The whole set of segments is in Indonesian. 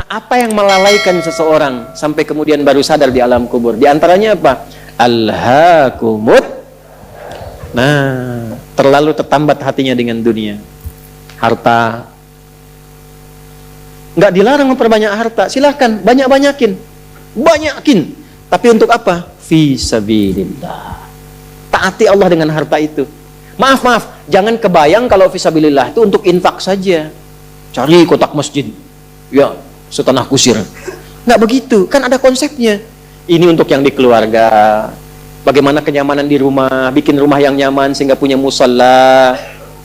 apa yang melalaikan seseorang sampai kemudian baru sadar di alam kubur? Di antaranya apa? Alhaakumut. Nah, terlalu tertambat hatinya dengan dunia. Harta. Nggak dilarang memperbanyak harta, silahkan banyak-banyakin. Banyakin. Tapi untuk apa? Fi sabilillah. Taati Allah dengan harta itu. Maaf, jangan kebayang kalau fi sabilillah itu untuk infak saja. Cari kotak masjid. Ya, setanah kusir. Nggak begitu, kan ada konsepnya. Ini untuk yang di keluarga. Bagaimana kenyamanan di rumah, bikin rumah yang nyaman sehingga punya musalla.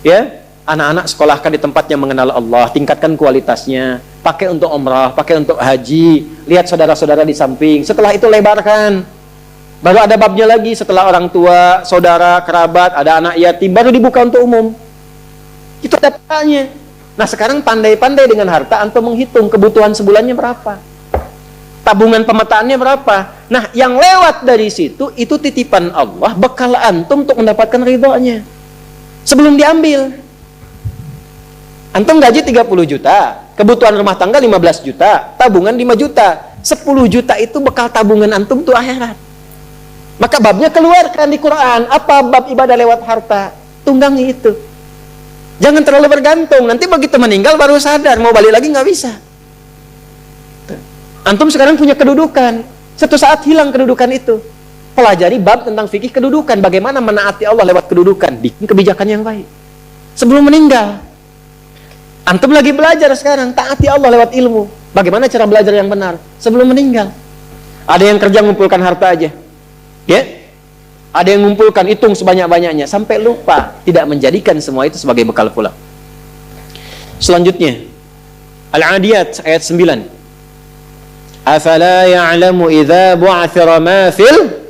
Ya, anak-anak sekolahkan di tempat yang mengenal Allah, tingkatkan kualitasnya. Pakai untuk umrah, pakai untuk haji. Lihat saudara-saudara di samping. Setelah itu lebarkan. Baru ada babnya lagi setelah orang tua, saudara, kerabat, ada anak yatim, baru dibuka untuk umum. Itu ada petanya. Nah, sekarang pandai-pandai dengan harta, antum menghitung kebutuhan sebulannya berapa. Tabungan pemetaannya berapa. Nah, yang lewat dari situ, itu titipan Allah, bekal antum untuk mendapatkan ridhonya. Sebelum diambil. Antum gaji 30 juta, kebutuhan rumah tangga 15 juta, tabungan 5 juta. 10 juta itu bekal tabungan antum tuh akhirat. Maka babnya keluarkan di Quran. Apa bab ibadah lewat harta? Tunggangi itu. Jangan terlalu bergantung. Nanti begitu meninggal baru sadar. Mau balik lagi nggak bisa. Antum sekarang punya kedudukan. Suatu saat hilang kedudukan itu. Pelajari bab tentang fikih kedudukan. Bagaimana menaati Allah lewat kedudukan. Bikin kebijakan yang baik. Sebelum meninggal. Antum lagi belajar sekarang. Taati Allah lewat ilmu. Bagaimana cara belajar yang benar. Sebelum meninggal. Ada yang kerja mengumpulkan harta aja. Ya, ada yang mengumpulkan, hitung sebanyak-banyaknya sampai lupa, tidak menjadikan semua itu sebagai bekal pulang. Selanjutnya, Al-Adiyat ayat 9. Afala ya'lamu idza bu'athira ma fil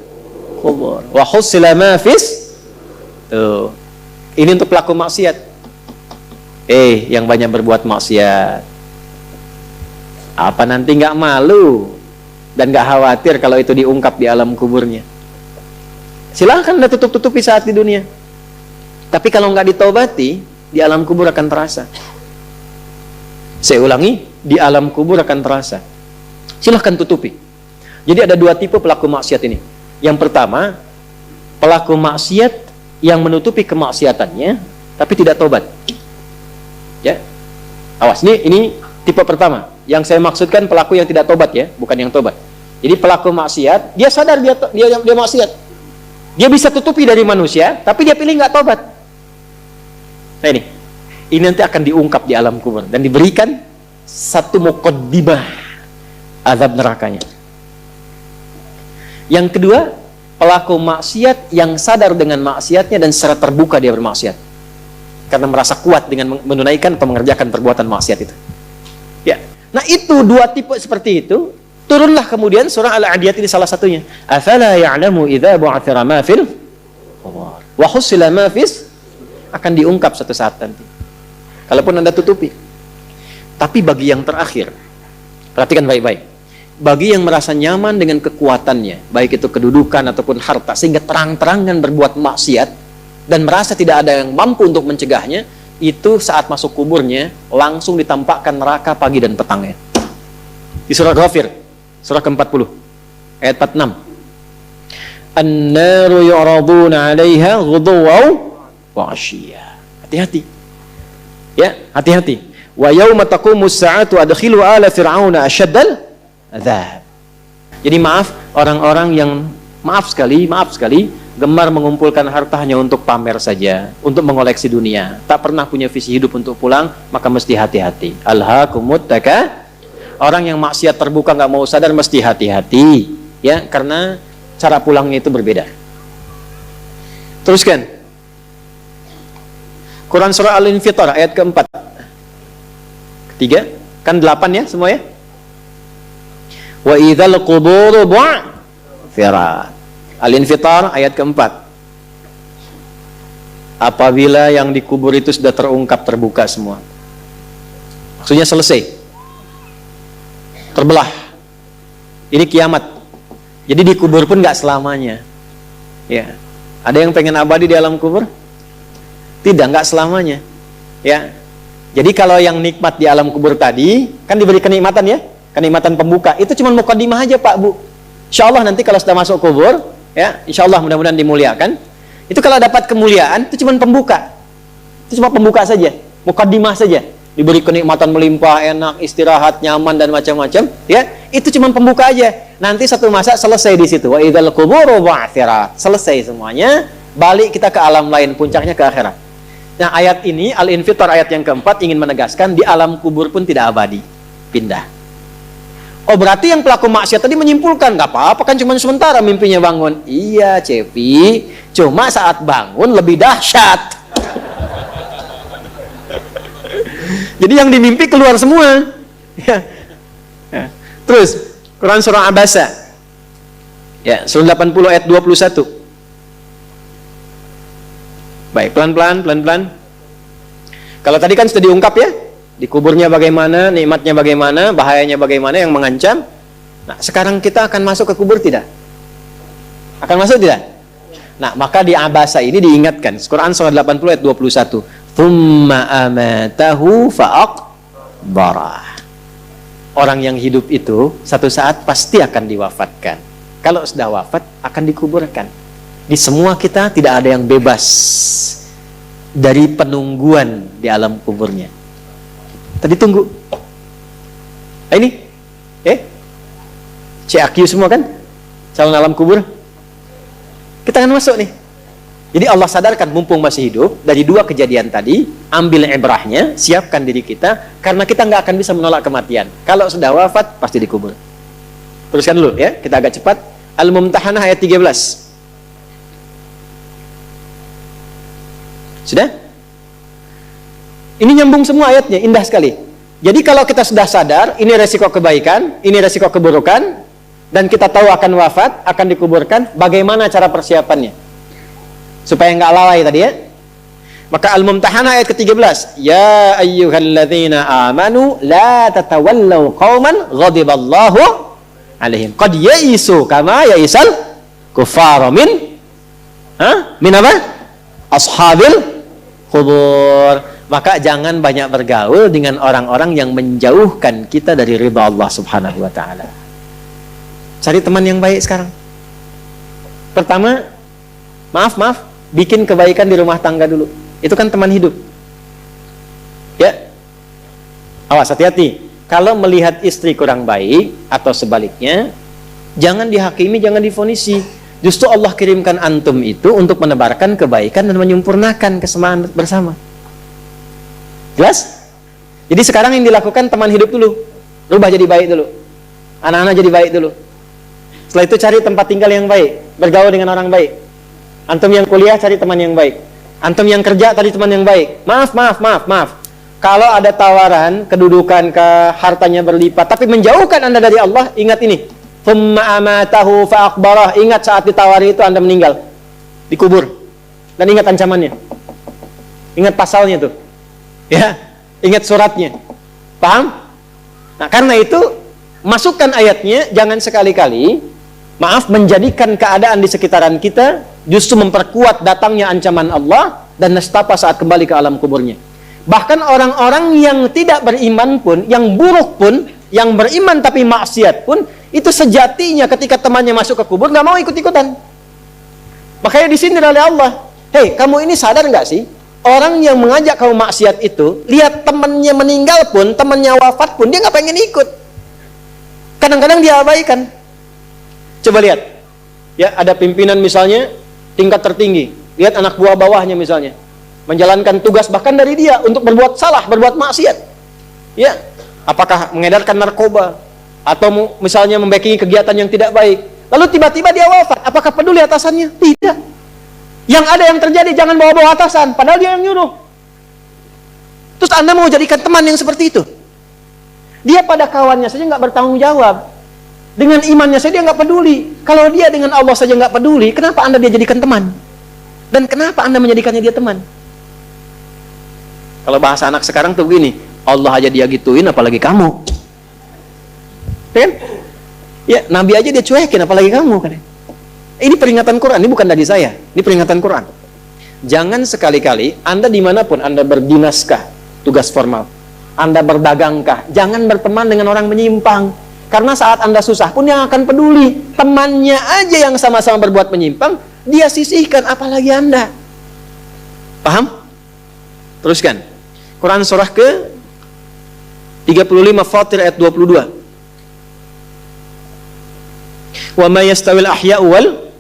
qubur wa husila ma fis. Tuh. Ini untuk pelaku maksiat. Yang banyak berbuat maksiat. Apa nanti nggak malu dan nggak khawatir kalau itu diungkap di alam kuburnya? Silahkan Anda tutup-tutupi saat di dunia. Tapi kalau nggak ditobati, di alam kubur akan terasa. Saya ulangi, di alam kubur akan terasa. Silahkan tutupi. Jadi ada dua tipe pelaku maksiat ini. Yang pertama, pelaku maksiat yang menutupi kemaksiatannya, tapi tidak tobat. Ya, awas, ini tipe pertama. Yang saya maksudkan pelaku yang tidak tobat ya, bukan yang tobat. Jadi pelaku maksiat, dia sadar dia maksiat. Dia bisa tutupi dari manusia, tapi dia pilih nggak tobat. Nah ini nanti akan diungkap di alam kubur dan diberikan satu muqaddimah azab nerakanya. Yang kedua, pelaku maksiat yang sadar dengan maksiatnya dan secara terbuka dia bermaksiat karena merasa kuat dengan menunaikan atau mengerjakan perbuatan maksiat itu. Ya, nah itu dua tipe seperti itu. Turunlah kemudian surah Al-Adiyat ini salah satunya. Afala ya'lamu idza bu'athira ma fil qubur wa husila ma fis, akan diungkap suatu saat nanti. Kalaupun Anda tutupi. Tapi bagi yang terakhir, perhatikan baik-baik. Bagi yang merasa nyaman dengan kekuatannya, baik itu kedudukan ataupun harta, sehingga terang-terangan berbuat maksiat dan merasa tidak ada yang mampu untuk mencegahnya, itu saat masuk kuburnya langsung ditampakkan neraka pagi dan petangnya. Di surah Ghafir surah ke-40 ayat 46. An-naru yu'raduna 'alaiha ghuduwan wa 'ashiyya. Hati-hati. Ya, hati-hati. Wa yauma taqumus sa'atu adkhilu ala fir'auna asyaddal adzab. Jadi maaf, orang-orang yang maaf sekali gemar mengumpulkan hartanya untuk pamer saja, untuk mengoleksi dunia, tak pernah punya visi hidup untuk pulang, maka mesti hati-hati. Alhaakumut takatsur. Orang yang maksiat terbuka nggak mau sadar mesti hati-hati, ya, karena cara pulangnya itu berbeda. Teruskan. Quran surah Al-Infitar ayat ke-4. Ketiga, kan 8 ya semua ya. Wa idzal qubur bu'thirat. Al-Infitar ayat ke-4. Apabila yang dikubur itu sudah terungkap, terbuka semua. Maksudnya selesai. Terbelah. Ini kiamat. Jadi dikubur pun nggak selamanya. Ya. Ada yang pengen abadi di alam kubur? Tidak, nggak selamanya. Ya. Jadi kalau yang nikmat di alam kubur tadi kan diberi kenikmatan ya. kenikmatan pembuka. Itu cuma mukadimah aja Pak Bu. Insya Allah nanti kalau sudah masuk kubur, ya, insya Allah mudah-mudahan dimuliakan. Itu kalau dapat kemuliaan, itu cuma pembuka. Itu cuma pembuka saja, mukadimah saja. Diberi kenikmatan melimpah, enak, istirahat, nyaman dan macam-macam, ya. Itu cuma pembuka aja. Nanti satu masa selesai di situ. Wa idzal quburu bu'tsirat. Selesai semuanya, balik kita ke alam lain, puncaknya ke akhirat. Nah, ayat ini Al-Infitar ayat yang keempat ingin menegaskan di alam kubur pun tidak abadi, pindah. Oh, berarti yang pelaku maksiat tadi menyimpulkan nggak apa-apa kan cuma sementara mimpinya bangun. Iya, Cepi, cuma saat bangun lebih dahsyat. Jadi yang dimimpi keluar semua. Ya. Ya. Terus Quran surah Abasa. Ya, surah 80 ayat 21. Baik, pelan-pelan. Kalau tadi kan sudah diungkap ya, di kuburnya bagaimana, nikmatnya bagaimana, bahayanya bagaimana yang mengancam. Nah, sekarang kita akan masuk ke kubur tidak? Akan masuk tidak? Nah, maka di Abasa ini diingatkan. Quran surah 80 ayat 21. Tsumma amatahu fa'aqbarah. Orang yang hidup itu satu saat pasti akan diwafatkan. Kalau sudah wafat akan dikuburkan. Di semua kita tidak ada yang bebas dari penungguan di alam kuburnya. Tadi tunggu. Ini, CAQ semua kan? Calon alam kubur. Kita akan masuk nih. Jadi Allah sadarkan mumpung masih hidup dari dua kejadian tadi, ambil ibrahnya, siapkan diri kita, karena kita nggak akan bisa menolak kematian. Kalau sudah wafat pasti dikubur. Teruskan dulu ya, kita agak cepat. Al-Mumtahanah ayat 13. Sudah? Ini nyambung semua ayatnya, indah sekali. Jadi kalau kita sudah sadar, ini resiko kebaikan, ini resiko keburukan, dan kita tahu akan wafat, akan dikuburkan, bagaimana cara persiapannya? Supaya nggak lalai tadi ya. Maka Al-Mumtahanah ayat ke-13. Ya ayyuhalladzina amanu la tatawallaw qauman ghadiballahu alaihim. Qad ya'isu kama ya'isal kuffara min apa? Ashabil kubur. Maka jangan banyak bergaul dengan orang-orang yang menjauhkan kita dari ridha Allah Subhanahu wa taala. Cari teman yang baik sekarang. Pertama, maaf, bikin kebaikan di rumah tangga dulu. Itu kan teman hidup. Ya. Awas, hati-hati. Kalau melihat istri kurang baik atau sebaliknya, jangan dihakimi, jangan difonisi. Justru Allah kirimkan antum itu untuk menebarkan kebaikan dan menyempurnakan kesemaan bersama. Jelas? Jadi sekarang yang dilakukan teman hidup dulu. Rubah jadi baik dulu. Anak-anak jadi baik dulu. Setelah itu cari tempat tinggal yang baik, bergaul dengan orang baik. Antum yang kuliah cari teman yang baik. Antum yang kerja cari teman yang baik. Maaf. Kalau ada tawaran, kedudukan, hartanya berlipat, tapi menjauhkan Anda dari Allah, ingat ini. Tsumma amatahu fa'aqbarah. Ingat saat ditawari itu Anda meninggal. Dikubur. Dan ingat ancamannya. Ingat pasalnya tuh. Ya, ingat suratnya. Paham? Nah, karena itu masukkan ayatnya, jangan sekali-kali menjadikan keadaan di sekitaran kita justru memperkuat datangnya ancaman Allah dan nestapa saat kembali ke alam kuburnya. Bahkan orang-orang yang tidak beriman pun, yang buruk pun, yang beriman tapi maksiat pun, itu sejatinya ketika temannya masuk ke kubur nggak mau ikut-ikutan. Makanya disindir oleh Allah. Hei, kamu ini sadar nggak sih? Orang yang mengajak kamu maksiat itu, lihat temannya meninggal pun, temannya wafat pun, dia nggak pengen ikut. Kadang-kadang dia abaikan. Coba lihat, ya ada pimpinan misalnya tingkat tertinggi, lihat anak buah bawahnya misalnya menjalankan tugas bahkan dari dia untuk berbuat salah, berbuat maksiat. Ya, apakah mengedarkan narkoba atau misalnya membackingi kegiatan yang tidak baik. Lalu tiba-tiba dia wafat, apakah peduli atasannya? Tidak. Yang ada yang terjadi jangan bawa-bawa atasan, padahal dia yang nyuruh. Terus Anda mau jadikan teman yang seperti itu? Dia pada kawannya saja nggak bertanggung jawab. Dengan imannya saja dia nggak peduli. Kalau dia dengan Allah saja nggak peduli, kenapa Anda dia jadikan teman? Dan kenapa Anda menjadikannya dia teman? Kalau bahasa anak sekarang tuh begini, Allah aja dia gituin, apalagi kamu. Kan? Ya, Nabi aja dia cuekin, apalagi kamu kan? Ini peringatan Quran, ini bukan dari saya. Ini peringatan Quran. Jangan sekali-kali Anda dimanapun Anda berdinaskah, tugas formal, Anda berdagangkah, jangan berteman dengan orang menyimpang. Karena saat Anda susah pun yang akan peduli. Temannya aja yang sama-sama berbuat menyimpang, dia sisihkan, apalagi Anda. Paham? Teruskan. Quran surah ke 35 Fatir ayat 22. Wa ma yastawil ahya'u wal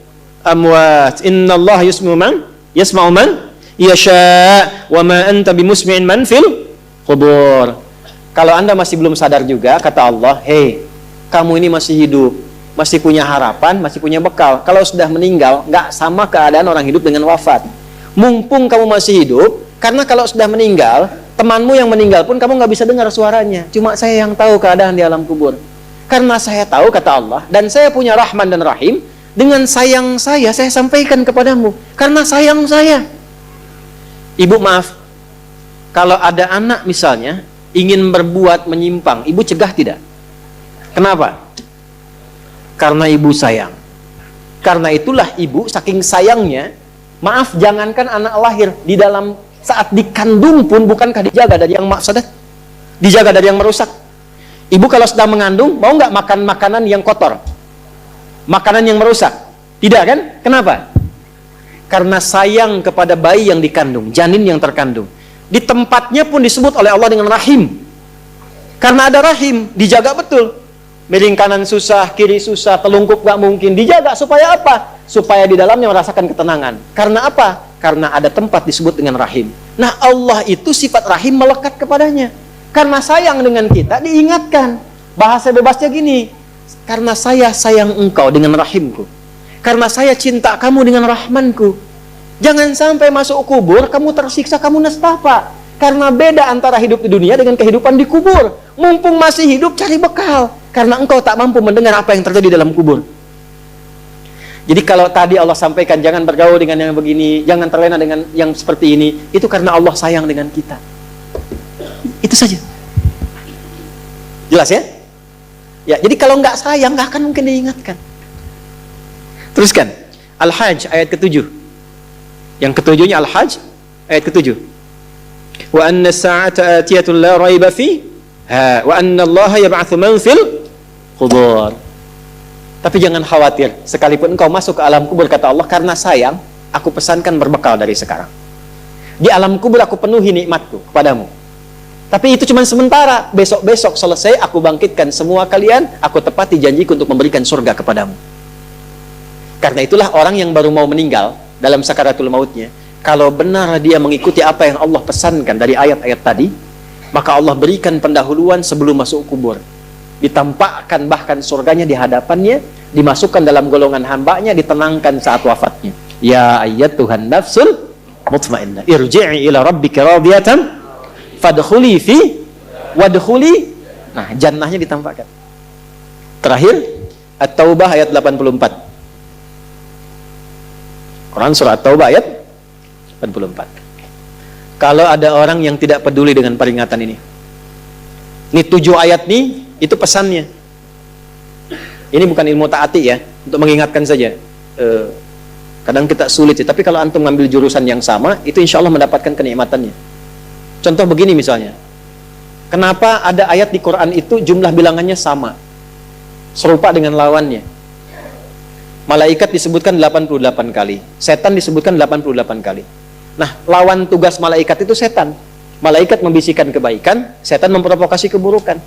amwat innallaha yasma'u man yasha wa ma anta bimusmi'in man fil qubur. Kalau Anda masih belum sadar juga, kata Allah, hei, kamu ini masih hidup, masih punya harapan, masih punya bekal. Kalau sudah meninggal, nggak sama keadaan orang hidup dengan wafat. Mumpung kamu masih hidup, karena kalau sudah meninggal, temanmu yang meninggal pun kamu nggak bisa dengar suaranya. Cuma saya yang tahu keadaan di alam kubur. Karena saya tahu, kata Allah, dan saya punya Rahman dan Rahim, dengan sayang saya sampaikan kepadamu. Karena sayang saya. Ibu maaf, kalau ada anak misalnya, ingin berbuat menyimpang, ibu cegah tidak? Kenapa? Karena ibu sayang. Karena itulah ibu saking sayangnya, maaf, jangankan anak lahir, di dalam saat dikandung pun bukankah dijaga dari yang mafsadat? Dijaga dari yang merusak. Ibu kalau sedang mengandung, mau nggak makan makanan yang kotor? Makanan yang merusak? Tidak kan? Kenapa? Karena sayang kepada bayi yang dikandung, janin yang terkandung. Di tempatnya pun disebut oleh Allah dengan rahim. Karena ada rahim, dijaga betul. Miring kanan susah, kiri susah, telungkup gak mungkin. Dijaga supaya apa? Supaya di dalamnya merasakan ketenangan. Karena apa? Karena ada tempat disebut dengan rahim. Nah, Allah itu sifat rahim melekat kepadanya. Karena sayang dengan kita, diingatkan. Bahasa bebasnya gini, karena saya sayang engkau dengan rahimku. Karena saya cinta kamu dengan rahmanku. Jangan sampai masuk kubur, kamu tersiksa, kamu nestapa. Karena beda antara hidup di dunia dengan kehidupan di kubur. Mumpung masih hidup, cari bekal. Karena engkau tak mampu mendengar apa yang terjadi dalam kubur. Jadi kalau tadi Allah sampaikan, jangan bergaul dengan yang begini, jangan terlena dengan yang seperti ini, itu karena Allah sayang dengan kita. Itu saja. Jelas ya? Ya, jadi kalau nggak sayang, nggak akan mungkin diingatkan. Teruskan. Al-Hajj ayat ke-7. Yang ketujuhnya Al-Hajj ayat ke-7. Wa anna as-sa'ata atiyatun la raiba fiha wa anna Allah yab'atsu man fil qubur. Tapi jangan khawatir, sekalipun engkau masuk ke alam kubur, kata Allah, karena sayang, aku pesankan berbekal dari sekarang. Di alam kubur aku penuhi nikmatku kepadamu. Tapi itu cuma sementara. Besok-besok selesai, aku bangkitkan semua kalian, aku tepati janjiku untuk memberikan surga kepadamu. Karena itulah orang yang baru mau meninggal dalam sakaratul mautnya, kalau benar dia mengikuti apa yang Allah pesankan dari ayat-ayat tadi, maka Allah berikan pendahuluan sebelum masuk kubur. Ditampakkan bahkan surganya di hadapannya, dimasukkan dalam golongan hambanya, ditenangkan saat wafatnya. Ya ayyatuhan nafsul mutmainnah, irji'i ila rabbika radiyatan fadkhuli fi wadkhuli. Nah, jannahnya ditampakkan. Terakhir, At-Taubah ayat 84. Quran surah At-Taubah ayat 84. Kalau ada orang yang tidak peduli dengan peringatan ini, 7 ayat nih, itu pesannya. Ini bukan ilmu taati ya, untuk mengingatkan saja. Kadang kita sulit sih, tapi kalau antum ngambil jurusan yang sama, itu insya Allah mendapatkan kenikmatannya. Contoh begini misalnya, kenapa ada ayat di Quran itu jumlah bilangannya sama, serupa dengan lawannya? Malaikat disebutkan 88 kali, setan disebutkan 88 kali. Nah, lawan tugas malaikat itu setan. Malaikat membisikkan kebaikan, setan memprovokasi keburukan.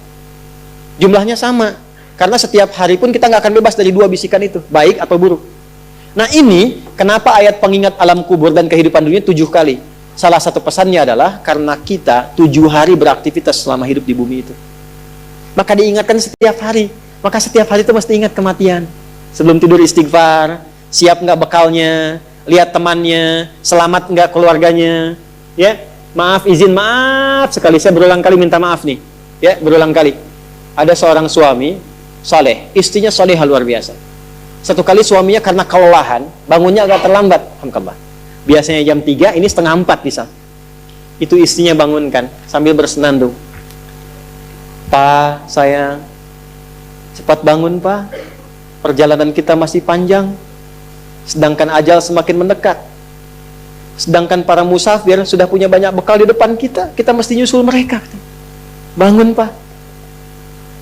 Jumlahnya sama, karena setiap hari pun kita nggak akan bebas dari 2 bisikan itu, baik atau buruk. Nah, ini kenapa ayat pengingat alam kubur dan kehidupan dunia 7 kali. Salah satu pesannya adalah karena kita 7 hari beraktivitas selama hidup di bumi itu. Maka diingatkan setiap hari. Maka setiap hari itu mesti ingat kematian. Sebelum tidur istighfar, siap nggak bekalnya, lihat temannya, selamat nggak keluarganya, ya, maaf, izin maaf sekali, saya berulang kali minta maaf nih, ya, berulang kali. Ada seorang suami, soleh, istrinya soleh luar biasa. Satu kali suaminya karena kelelahan, bangunnya agak terlambat, alhamdulillah. Biasanya jam 3, ini setengah 4 bisa. Itu istrinya bangunkan sambil bersenandung. Pak, sayang, cepat bangun Pak. Perjalanan kita masih panjang, sedangkan ajal semakin mendekat. Sedangkan para musafir sudah punya banyak bekal di depan kita, kita mesti nyusul mereka. Bangun Pak.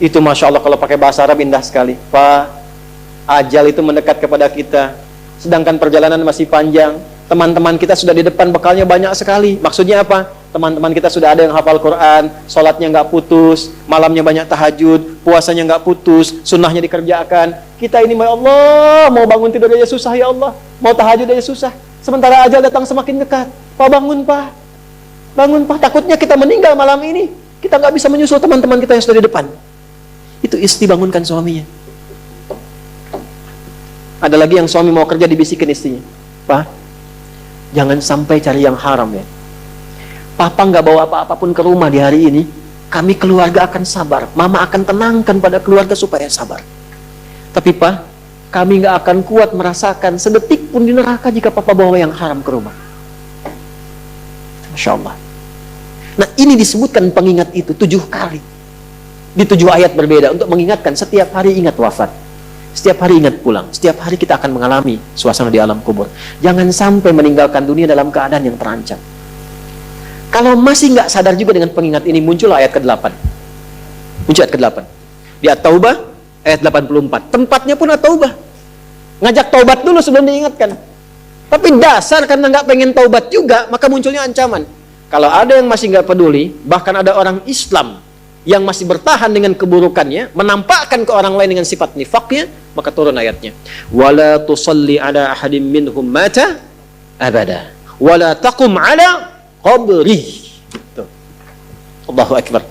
Itu Masya Allah kalau pakai bahasa Arab indah sekali. Pak, ajal itu mendekat kepada kita, sedangkan perjalanan masih panjang. Teman-teman kita sudah di depan, bekalnya banyak sekali. Maksudnya apa? Teman-teman kita sudah ada yang hafal Quran, sholatnya nggak putus, malamnya banyak tahajud, puasanya nggak putus, sunnahnya dikerjakan. Kita ini, ya Allah, mau bangun tidur aja susah ya Allah, mau tahajud aja susah. Sementara ajal datang semakin dekat. Pak, bangun Pak, bangun Pak. Takutnya kita meninggal malam ini, kita nggak bisa menyusul teman-teman kita yang sudah di depan. Itu istri bangunkan suaminya. Ada lagi yang suami mau kerja, dibisikin istrinya, Pak, jangan sampai cari yang haram ya. Papa nggak bawa apa-apapun ke rumah di hari ini, kami keluarga akan sabar. Mama akan tenangkan pada keluarga supaya sabar. Tapi Pak, kami nggak akan kuat merasakan sedetik pun di neraka jika Papa bawa yang haram ke rumah. Masya Allah. Nah, ini disebutkan pengingat itu 7 kali. Di 7 ayat berbeda untuk mengingatkan setiap hari ingat wafat. Setiap hari ingat pulang. Setiap hari kita akan mengalami suasana di alam kubur. Jangan sampai meninggalkan dunia dalam keadaan yang terancam. Kalau masih nggak sadar juga dengan pengingat ini, muncul ayat ke-8. Muncul ayat ke-8. Di At-Taubah, ayat 84. Tempatnya pun At-Taubah. Ngajak taubat dulu sebelum diingatkan. Tapi dasar karena nggak pengen taubat juga, maka munculnya ancaman. Kalau ada yang masih nggak peduli, bahkan ada orang Islam yang masih bertahan dengan keburukannya, menampakkan ke orang lain dengan sifat nifaknya, maka turun ayatnya. Wala tusalli ala ahadim minhum mata abada. Wala taqum ala qabri. Tuh. Allahu akbar.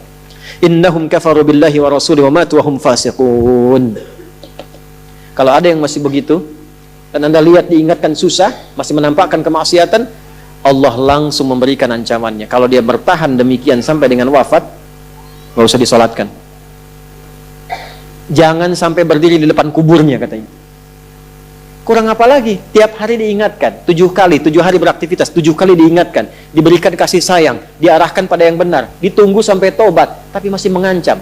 Innahum kafaru billahi wa rasulihi wa matu wa hum fasiqun. Kalau ada yang masih begitu, dan Anda lihat diingatkan susah, masih menampakkan kemaksiatan, Allah langsung memberikan ancamannya. Kalau dia bertahan demikian sampai dengan wafat, nggak usah disolatkan. Jangan sampai berdiri di depan kuburnya katanya. Kurang apa lagi? Tiap hari diingatkan, 7 kali, 7 hari beraktivitas, 7 kali diingatkan, diberikan kasih sayang, diarahkan pada yang benar, ditunggu sampai tobat, tapi masih mengancam,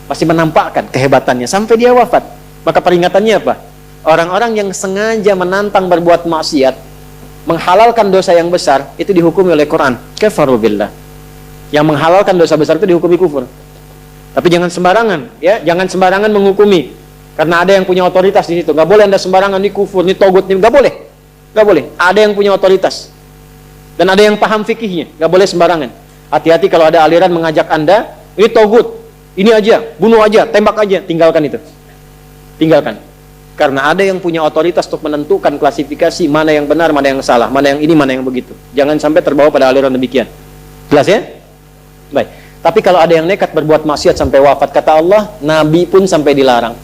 masih menampakkan kehebatannya sampai dia wafat. Maka peringatannya apa? Orang-orang yang sengaja menantang berbuat maksiat, menghalalkan dosa yang besar, itu dihukumi oleh Quran. Kafaru billah. Yang menghalalkan dosa besar itu dihukumi kufur. Tapi jangan sembarangan, ya, jangan sembarangan menghukumi. Karena ada yang punya otoritas di situ. Nggak boleh Anda sembarangan, ini kufur, ini togut, ini nggak boleh. Nggak boleh. Ada yang punya otoritas. Dan ada yang paham fikihnya. Nggak boleh sembarangan. Hati-hati kalau ada aliran mengajak Anda, ini togut, ini aja, bunuh aja, tembak aja, tinggalkan itu. Tinggalkan. Karena ada yang punya otoritas untuk menentukan klasifikasi mana yang benar, mana yang salah, mana yang ini, mana yang begitu. Jangan sampai terbawa pada aliran demikian. Jelas ya? Baik. Tapi kalau ada yang nekat berbuat maksiat sampai wafat, kata Allah, Nabi pun sampai dilarang.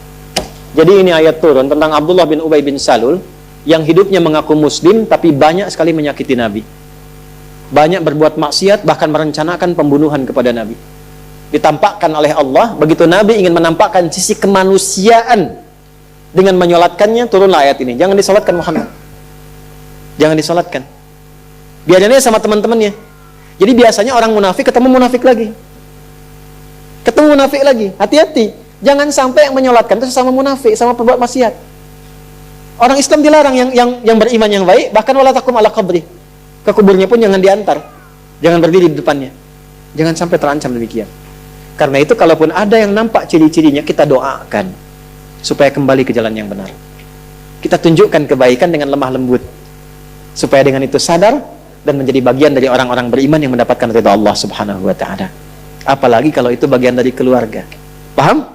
Jadi ini ayat turun tentang Abdullah bin Ubay bin Salul yang hidupnya mengaku muslim tapi banyak sekali menyakiti Nabi. Banyak berbuat maksiat, bahkan merencanakan pembunuhan kepada Nabi. Ditampakkan oleh Allah, begitu Nabi ingin menampakkan sisi kemanusiaan dengan menyolatkannya, turunlah ayat ini. Jangan disolatkan Muhammad. Jangan disolatkan. Biarnya sama teman-temannya. Jadi biasanya orang munafik ketemu munafik lagi. Ketemu munafik lagi. Hati-hati. Jangan sampai yang menyolatkan itu sesama munafik, sama perbuat maksiat. Orang Islam dilarang yang beriman yang baik, bahkan wala taqum ala qabri. Ke kuburnya pun jangan diantar. Jangan berdiri di depannya. Jangan sampai terancam demikian. Karena itu kalaupun ada yang nampak ciri-cirinya, kita doakan supaya kembali ke jalan yang benar. Kita tunjukkan kebaikan dengan lemah lembut. Supaya dengan itu sadar dan menjadi bagian dari orang-orang beriman yang mendapatkan ridha Allah Subhanahu wa taala. Apalagi kalau itu bagian dari keluarga. Paham?